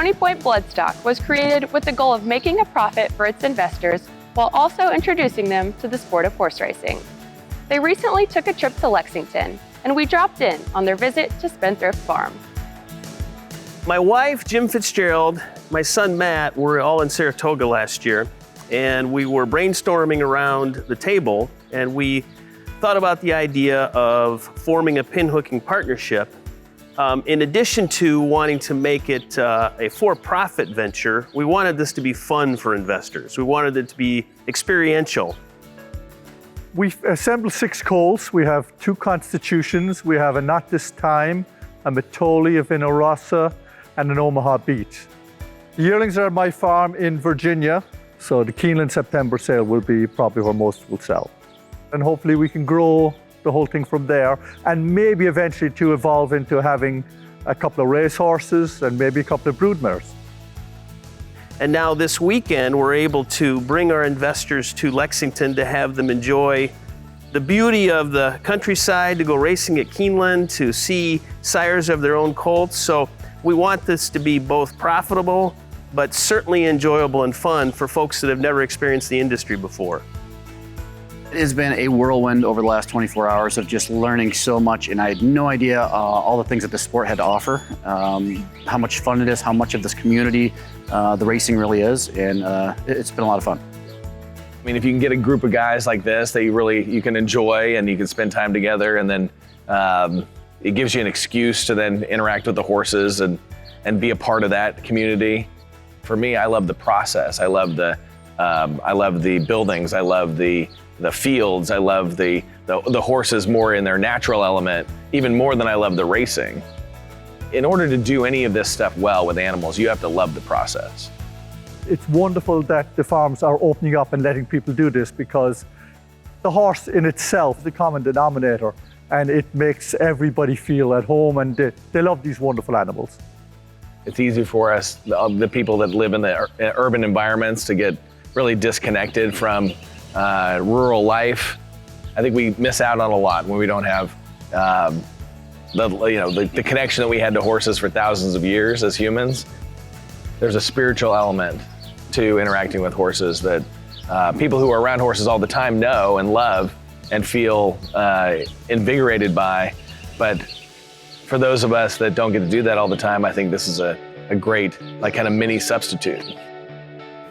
Stony Point Bloodstock was created with the goal of making a profit for its investors while also introducing them to the sport of horse racing. They recently took a trip to Lexington, and we dropped in on their visit to Spendthrift Farm. My wife, Jim Fitzgerald, my son Matt were all in Saratoga last year, and we were brainstorming around the table, and we thought about the idea of forming a pinhooking partnership. In addition to wanting to make it a for-profit venture, we wanted this to be fun for investors. We wanted it to be experiential. We've assembled 6 colts. We have 2 constitutions. We have a Not This Time, a Matoli, a Vinarossa, and an Omaha Beach. The yearlings are at my farm in Virginia, so the Keeneland September sale will be probably where most will sell. And hopefully we can grow the whole thing from there, and maybe eventually to evolve into having a couple of race horses and maybe a couple of broodmares. And now this weekend, we're able to bring our investors to Lexington to have them enjoy the beauty of the countryside, to go racing at Keeneland, to see sires of their own colts. So we want this to be both profitable, but certainly enjoyable and fun for folks that have never experienced the industry before. It has been a whirlwind over the last 24 hours of just learning so much, and I had no idea all the things that the sport had to offer, how much fun it is, how much of this community the racing really is, and it's been a lot of fun. I mean, if you can get a group of guys like this that you can enjoy and you can spend time together, and then it gives you an excuse to then interact with the horses and be a part of that community. For me, I love the process. I love the buildings. I love the fields. I love the horses more in their natural element, even more than I love the racing. In order to do any of this stuff well with animals, you have to love the process. It's wonderful that the farms are opening up and letting people do this, because the horse in itself is the common denominator, and it makes everybody feel at home, and they love these wonderful animals. It's easy for us, the people that live in the urban environments, to get really disconnected from rural life. I think we miss out on a lot when we don't have the connection that we had to horses for thousands of years as humans. There's a spiritual element to interacting with horses that people who are around horses all the time know and love and feel invigorated by. But for those of us that don't get to do that all the time, I think this is a great kind of mini substitute.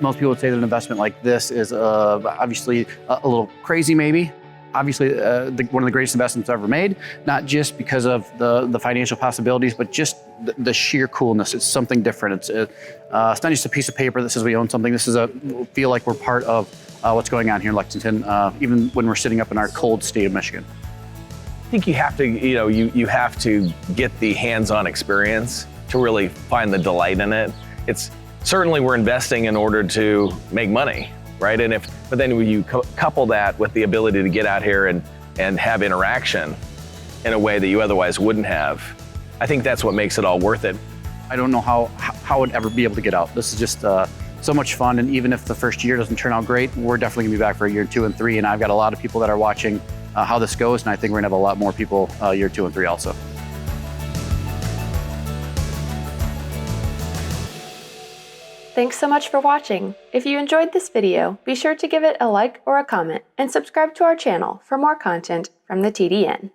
Most people would say that an investment like this is obviously a little crazy, maybe. Obviously, one of the greatest investments ever made, not just because of the financial possibilities, but just the sheer coolness. It's something different. It's not just a piece of paper that says we own something. This is feel like we're part of what's going on here in Lexington, even when we're sitting up in our cold state of Michigan. I think you have to, you have to get the hands-on experience to really find the delight in it. Certainly we're investing in order to make money, right? But then when you couple that with the ability to get out here and have interaction in a way that you otherwise wouldn't have, I think that's what makes it all worth it. I don't know how I'd ever be able to get out. This is just so much fun, and even if the first year doesn't turn out great, we're definitely gonna be back for year 2 and 3, and I've got a lot of people that are watching how this goes, and I think we're gonna have a lot more people year 2 and 3 also. Thanks so much for watching. If you enjoyed this video, be sure to give it a like or a comment and subscribe to our channel for more content from the TDN.